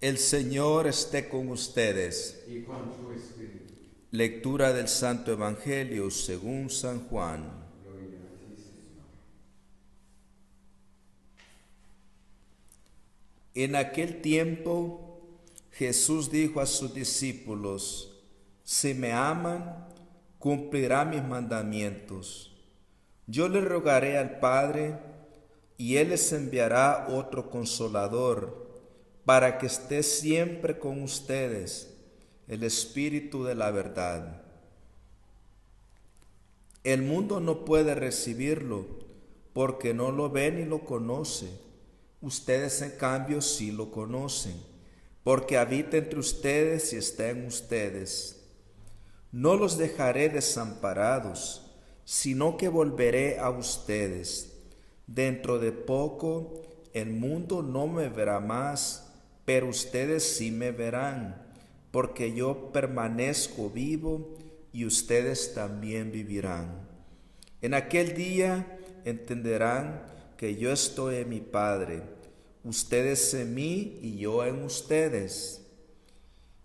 El Señor esté con ustedes. Y con tu espíritu. Lectura del Santo Evangelio según San Juan. Gloria a ti, Señor. En aquel tiempo Jesús dijo a sus discípulos: si me aman, cumplirán mis mandamientos. Yo le rogaré al Padre, y Él les enviará otro Consolador, para que esté siempre con ustedes, el Espíritu de la verdad. El mundo no puede recibirlo, porque no lo ve ni lo conoce. Ustedes, en cambio, sí lo conocen, porque habita entre ustedes y está en ustedes. No los dejaré desamparados, sino que volveré a ustedes. Dentro de poco el mundo no me verá más, pero ustedes sí me verán, porque yo permanezco vivo y ustedes también vivirán. En aquel día entenderán que yo estoy en mi Padre, ustedes en mí y yo en ustedes.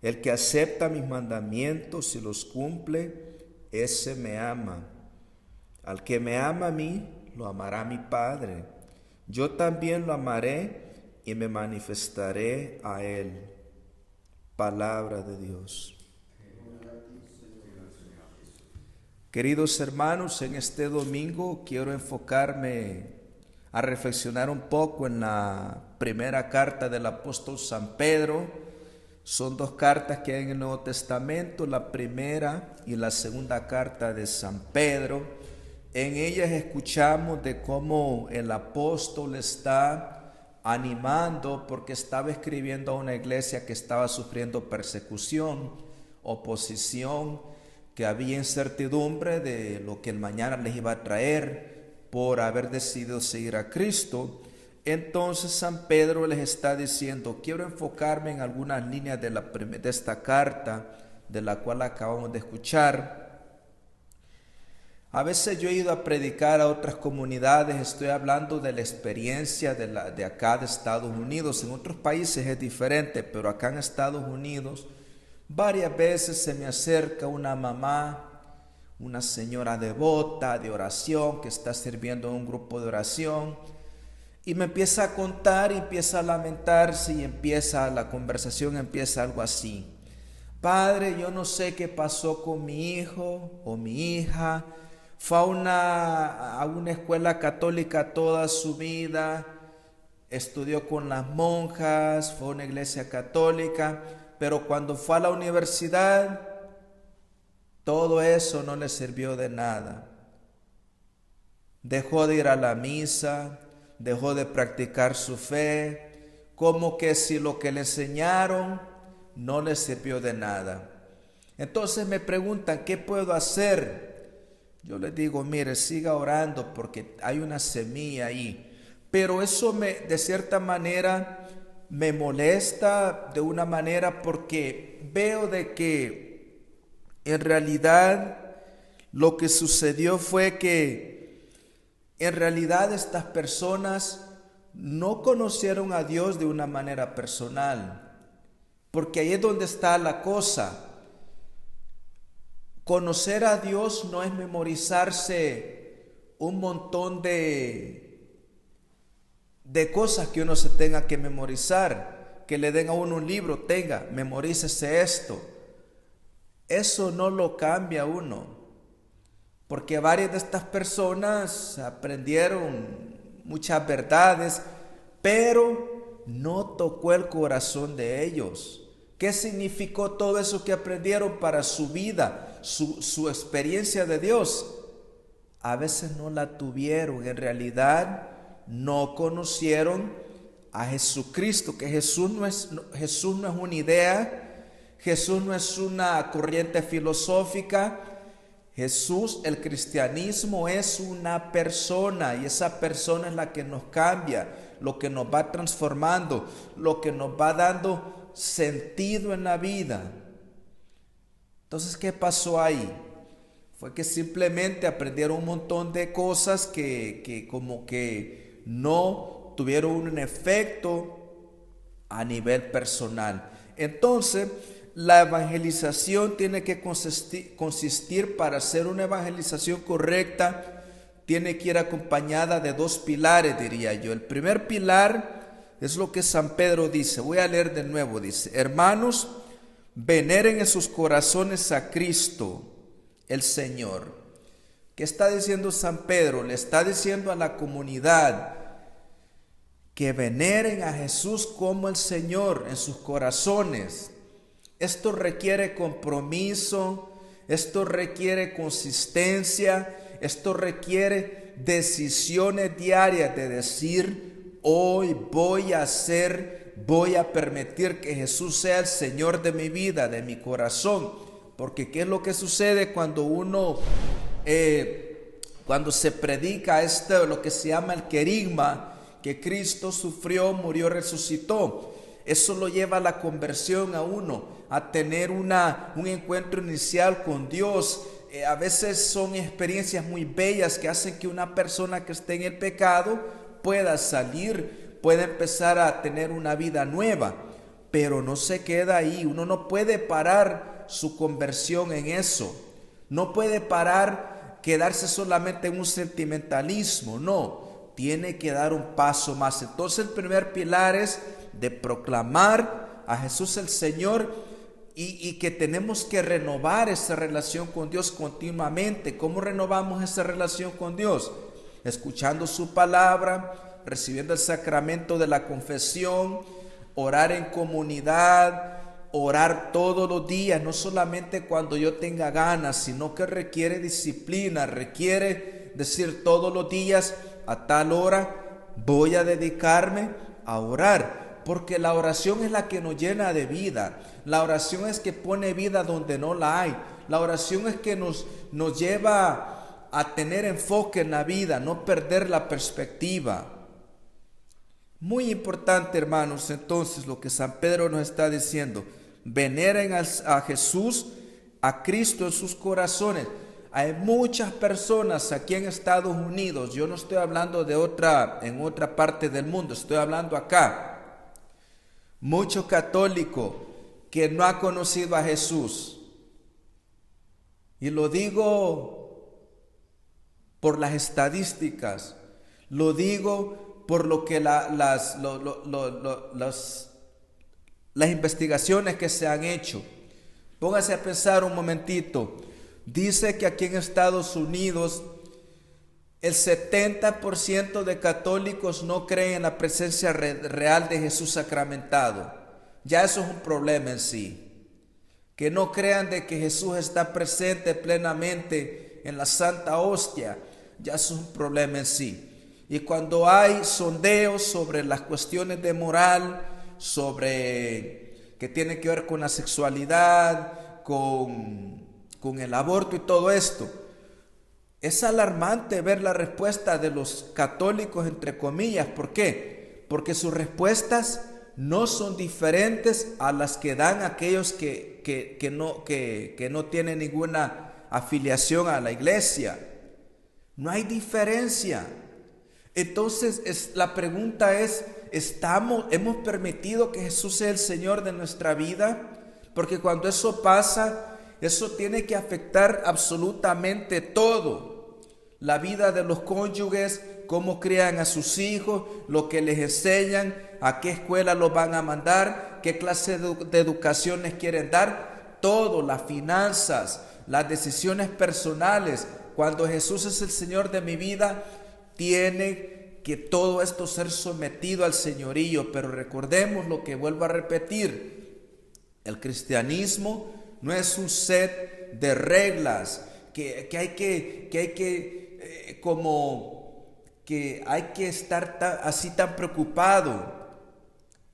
El que acepta mis mandamientos y los cumple, ese me ama. Al que me ama a mí, lo amará mi Padre. Yo también lo amaré y me manifestaré a él. Palabra de Dios. Queridos hermanos, en este domingo quiero enfocarme a reflexionar un poco en la primera carta del apóstol San Pedro. Son dos cartas que hay en el Nuevo Testamento, la primera y la segunda carta de San Pedro. En ellas escuchamos de cómo el apóstol está animando, porque estaba escribiendo a una iglesia que estaba sufriendo persecución, oposición, que había incertidumbre de lo que el mañana les iba a traer por haber decidido seguir a Cristo. Entonces San Pedro les está diciendo: quiero enfocarme en algunas líneas de esta carta, de la cual acabamos de escuchar. A veces yo he ido a predicar a otras comunidades, estoy hablando de la experiencia de acá de Estados Unidos. En otros países es diferente, pero acá en Estados Unidos varias veces se me acerca una mamá, una señora devota de oración que está sirviendo en un grupo de oración, y me empieza a contar y empieza a lamentarse, y la conversación empieza algo así: Padre, yo no sé qué pasó con mi hijo o mi hija. Fue a una escuela católica toda su vida, estudió con las monjas, fue a una iglesia católica, pero cuando fue a la universidad, todo eso no le sirvió de nada. Dejó de ir a la misa, dejó de practicar su fe, como que si lo que le enseñaron no le sirvió de nada. Entonces me preguntan: ¿qué puedo hacer? Yo les digo: mire, siga orando, porque hay una semilla ahí. Pero eso de cierta manera me molesta de una manera, porque veo de que en realidad lo que sucedió fue que en realidad estas personas no conocieron a Dios de una manera personal, porque ahí es donde está la cosa. Conocer a Dios no es memorizarse un montón de cosas que uno se tenga que memorizar, que le den a uno un libro: tenga, memorícese esto. Eso no lo cambia uno, porque varias de estas personas aprendieron muchas verdades, pero no tocó el corazón de ellos. ¿Qué significó todo eso que aprendieron para su vida, su experiencia de Dios? A veces no la tuvieron. En realidad no conocieron a Jesucristo, que Jesús no es una idea, Jesús no es una corriente filosófica. Jesús, el cristianismo, es una persona, y esa persona es la que nos cambia, lo que nos va transformando, lo que nos va dando sentido en la vida. Entonces, ¿qué pasó ahí? Fue que simplemente aprendieron un montón de cosas que como que no tuvieron un efecto a nivel personal. Entonces, la evangelización tiene que consistir para hacer una evangelización correcta, tiene que ir acompañada de dos pilares, diría yo. El primer pilar es lo que San Pedro dice. Voy a leer de nuevo, dice: hermanos, veneren en sus corazones a Cristo, el Señor. ¿Qué está diciendo San Pedro? Le está diciendo a la comunidad que veneren a Jesús como el Señor en sus corazones. Esto requiere compromiso, esto requiere consistencia, esto requiere decisiones diarias de decir: hoy voy a permitir que Jesús sea el Señor de mi vida, de mi corazón. Porque ¿qué es lo que sucede cuando cuando se predica lo que se llama el querigma? Que Cristo sufrió, murió, resucitó. Eso lo lleva a la conversión a uno, a tener un encuentro inicial con Dios. A veces son experiencias muy bellas que hacen que una persona que esté en el pecado pueda salir, pueda empezar a tener una vida nueva. Pero no se queda ahí. Uno no puede parar su conversión en eso. No puede quedarse solamente en un sentimentalismo. No. Tiene que dar un paso más. Entonces el primer pilar es de proclamar a Jesús el Señor y que tenemos que renovar esa relación con Dios continuamente. ¿Cómo renovamos esa relación con Dios? Escuchando su palabra, recibiendo el sacramento de la confesión, orar en comunidad, orar todos los días, no solamente cuando yo tenga ganas, sino que requiere disciplina, requiere decir todos los días: a tal hora voy a dedicarme a orar, porque la oración es la que nos llena de vida. La oración es que pone vida donde no la hay. La oración es que nos lleva a tener enfoque en la vida, no perder la perspectiva. Muy importante, hermanos, entonces lo que San Pedro nos está diciendo: veneren a Jesús, a Cristo en sus corazones. Hay muchas personas aquí en Estados Unidos, yo no estoy hablando en otra parte del mundo, estoy hablando acá. Mucho católico que no ha conocido a Jesús. Y lo digo por las estadísticas, lo digo por lo que las investigaciones que se han hecho. Póngase a pensar un momentito. Dice que aquí en Estados Unidos el 70% de católicos no creen en la presencia real de Jesús sacramentado. Ya eso es un problema en sí. Que no crean de que Jesús está presente plenamente en la Santa Hostia, ya eso es un problema en sí. Y cuando hay sondeos sobre las cuestiones de moral, sobre que tiene que ver con la sexualidad, con el aborto y todo esto, es alarmante ver la respuesta de los católicos, entre comillas. ¿Por qué? Porque sus respuestas no son diferentes a las que dan aquellos que no tienen ninguna afiliación a la iglesia. No hay diferencia. Entonces la pregunta es: ¿hemos permitido que Jesús sea el Señor de nuestra vida? Porque cuando eso pasa, eso tiene que afectar absolutamente todo. La vida de los cónyuges, cómo crían a sus hijos, lo que les enseñan, a qué escuela los van a mandar, qué clase de educación les quieren dar, todo, las finanzas, las decisiones personales. Cuando Jesús es el Señor de mi vida, tiene que todo esto ser sometido al señorío. Pero recordemos lo que vuelvo a repetir: el cristianismo no es un set de reglas que hay que estar así tan preocupado,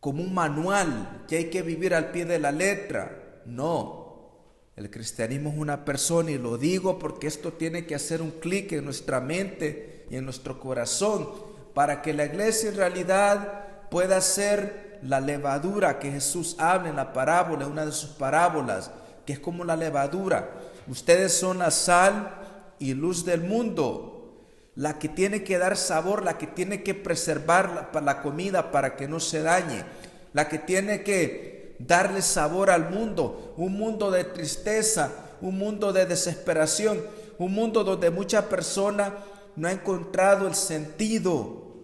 como un manual que hay que vivir al pie de la letra. No, el cristianismo es una persona, y lo digo porque esto tiene que hacer un clic en nuestra mente y en nuestro corazón, para que la iglesia en realidad pueda ser la levadura que Jesús habla en la parábola, en una de sus parábolas, que es como la levadura. Ustedes son la sal y luz del mundo, la que tiene que dar sabor, la que tiene que preservar la comida para que no se dañe. la que tiene que darle sabor al mundo, un mundo de tristeza, un mundo de desesperación, un mundo donde muchas personas no han encontrado el sentido,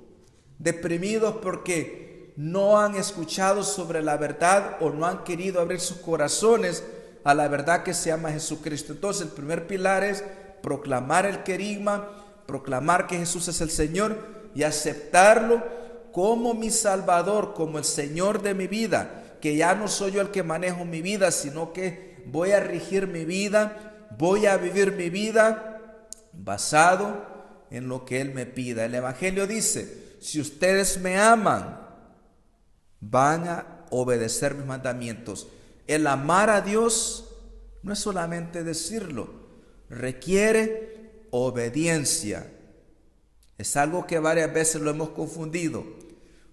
deprimidos porque no han escuchado sobre la verdad o no han querido abrir sus corazones a la verdad que se llama Jesucristo. Entonces el primer pilar es proclamar el querigma, proclamar que Jesús es el Señor y aceptarlo como mi Salvador, como el Señor de mi vida, que ya no soy yo el que manejo mi vida, sino que voy a regir mi vida, voy a vivir mi vida basado en lo que Él me pida. El Evangelio dice, si ustedes me aman, van a obedecer mis mandamientos. El amar a Dios no es solamente decirlo, requiere obediencia. Es algo que varias veces lo hemos confundido.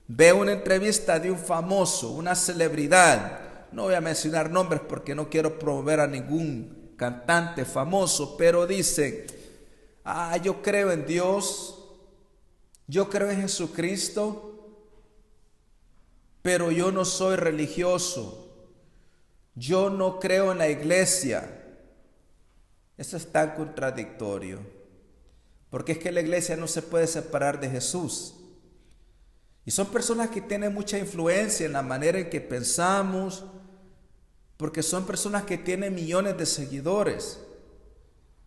Veo una entrevista de un famoso, una celebridad. No voy a mencionar nombres porque no quiero promover a ningún cantante famoso, pero dice, yo creo en Dios, yo creo en Jesucristo, pero yo no soy religioso. Yo no creo en la iglesia. Eso es tan contradictorio, porque es que la iglesia no se puede separar de Jesús. Y son personas que tienen mucha influencia en la manera en que pensamos, porque son personas que tienen millones de seguidores,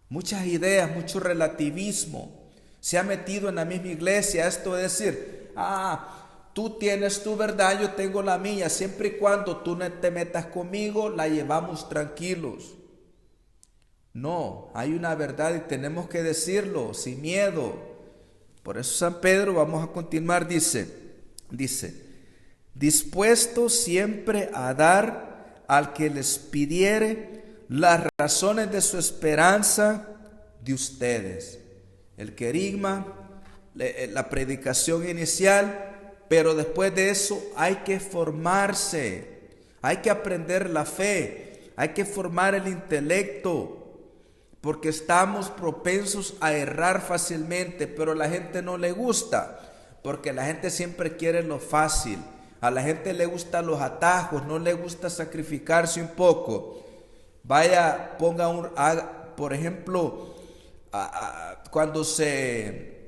muchas ideas, mucho relativismo. Se ha metido en la misma iglesia esto de decir, tú tienes tu verdad, yo tengo la mía, siempre y cuando tú no te metas conmigo, la llevamos tranquilos. No, hay una verdad y tenemos que decirlo sin miedo. Por eso San Pedro, vamos a continuar, dice, dispuesto siempre a dar al que les pidiere las razones de su esperanza de ustedes. El querigma, la predicación inicial, pero después de eso hay que formarse, hay que aprender la fe, hay que formar el intelecto, porque estamos propensos a errar fácilmente, pero a la gente no le gusta, porque la gente siempre quiere lo fácil, a la gente le gustan los atajos, no le gusta sacrificarse un poco. Vaya, por ejemplo, cuando se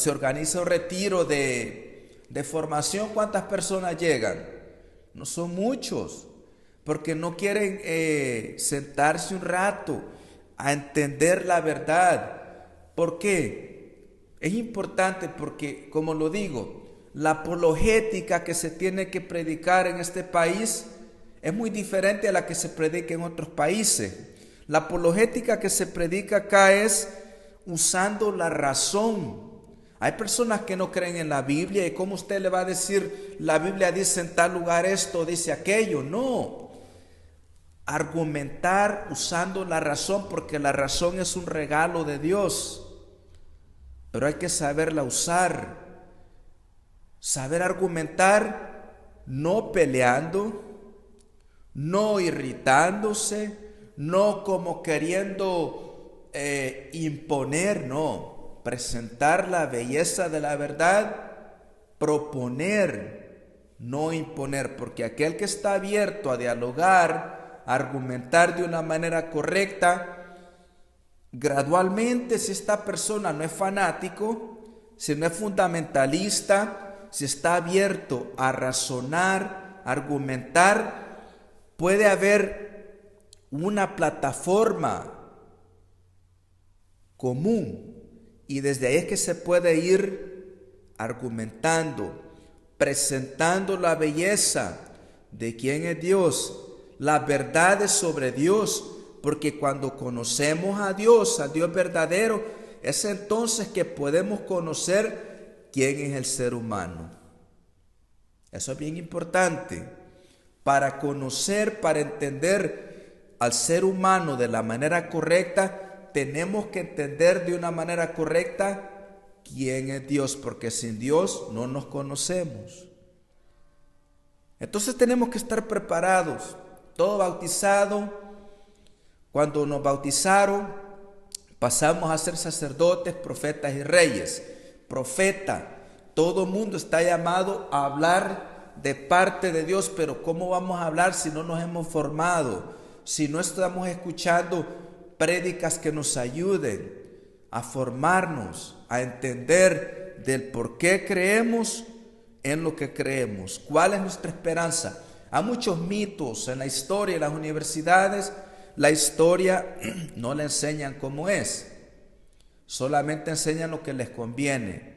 organiza un retiro de formación, ¿cuántas personas llegan? No son muchos, porque no quieren sentarse un rato a entender la verdad. ¿Por qué? Es importante porque, como lo digo, la apologética que se tiene que predicar en este país es muy diferente a la que se predica en otros países. La apologética que se predica acá es usando la razón. Hay personas que no creen en la Biblia y ¿cómo usted le va a decir la Biblia dice en tal lugar esto, dice aquello? No. Argumentar usando la razón, porque la razón es un regalo de Dios, pero hay que saberla usar, saber argumentar, no peleando, no irritándose, no como queriendo imponer, no, presentar la belleza de la verdad, proponer, no imponer, porque aquel que está abierto a dialogar, argumentar de una manera correcta, gradualmente, si esta persona no es fanático, si no es fundamentalista, si está abierto a razonar, argumentar, puede haber una plataforma común y desde ahí es que se puede ir argumentando, presentando la belleza de quién es Dios, las verdades sobre Dios, porque cuando conocemos a Dios, al Dios verdadero, es entonces que podemos conocer quién es el ser humano. Eso es bien importante. Para conocer, para entender al ser humano de la manera correcta, tenemos que entender de una manera correcta quién es Dios, porque sin Dios no nos conocemos. Entonces tenemos que estar preparados. Todo bautizado, cuando nos bautizaron, pasamos a ser sacerdotes, profetas y reyes. Profeta, todo mundo está llamado a hablar de parte de Dios, pero ¿cómo vamos a hablar si no nos hemos formado? Si no estamos escuchando prédicas que nos ayuden a formarnos, a entender del por qué creemos en lo que creemos, cuál es nuestra esperanza. Hay muchos mitos en la historia, en las universidades, la historia no la enseñan como es, solamente enseñan lo que les conviene.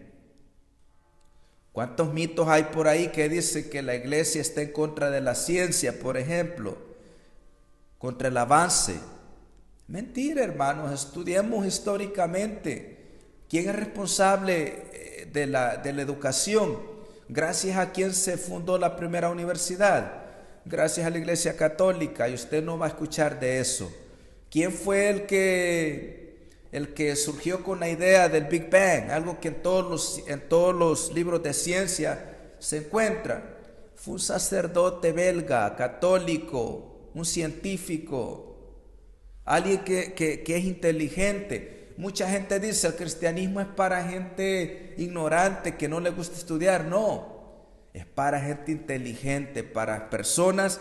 ¿Cuántos mitos hay por ahí que dicen que la iglesia está en contra de la ciencia, por ejemplo, contra el avance? Mentira, hermanos, estudiemos históricamente. ¿Quién es responsable de la educación? Gracias a quien se fundó la primera universidad, gracias a la Iglesia Católica, y usted no va a escuchar de eso. ¿Quién fue el que surgió con la idea del Big Bang? Algo que en todos los libros de ciencia se encuentra. Fue un sacerdote belga, católico, un científico, alguien que es inteligente. Mucha gente dice el cristianismo es para gente ignorante que no le gusta estudiar. No, es para gente inteligente, para personas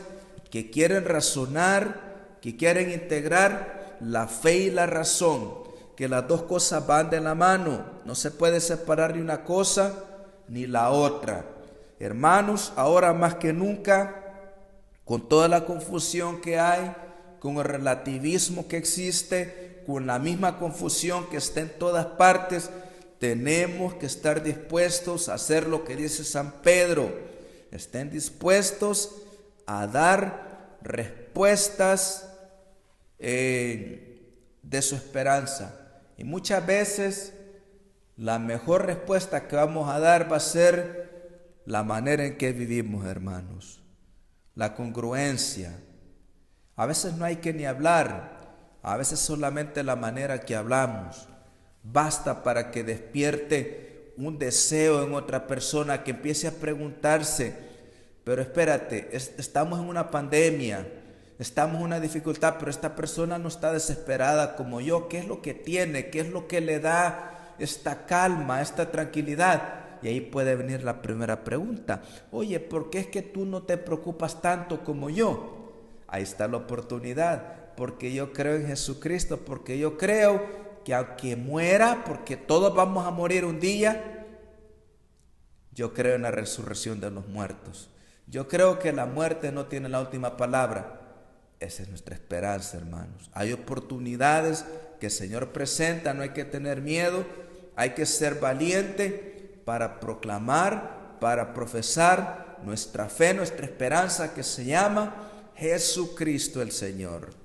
que quieren razonar, que quieren integrar la fe y la razón, que las dos cosas van de la mano. No se puede separar ni una cosa ni la otra. Hermanos, ahora más que nunca, con toda la confusión que hay, con el relativismo que existe, con la misma confusión que está en todas partes, tenemos que estar dispuestos a hacer lo que dice San Pedro. Estén dispuestos a dar respuestas de su esperanza. Y muchas veces la mejor respuesta que vamos a dar va a ser la manera en que vivimos, hermanos. La congruencia. A veces no hay que ni hablar. A veces solamente la manera que hablamos basta para que despierte un deseo en otra persona, que empiece a preguntarse, pero espérate, estamos en una pandemia, estamos en una dificultad, pero esta persona no está desesperada como yo. ¿Qué es lo que tiene? ¿Qué es lo que le da esta calma, esta tranquilidad? Y ahí puede venir la primera pregunta. Oye, ¿por qué es que tú no te preocupas tanto como yo? Ahí está la oportunidad. Porque yo creo en Jesucristo, porque yo creo que aunque muera, porque todos vamos a morir un día, yo creo en la resurrección de los muertos. Yo creo que la muerte no tiene la última palabra. Esa es nuestra esperanza, hermanos. Hay oportunidades que el Señor presenta, no hay que tener miedo, hay que ser valiente para proclamar, para profesar nuestra fe, nuestra esperanza, que se llama Jesucristo el Señor.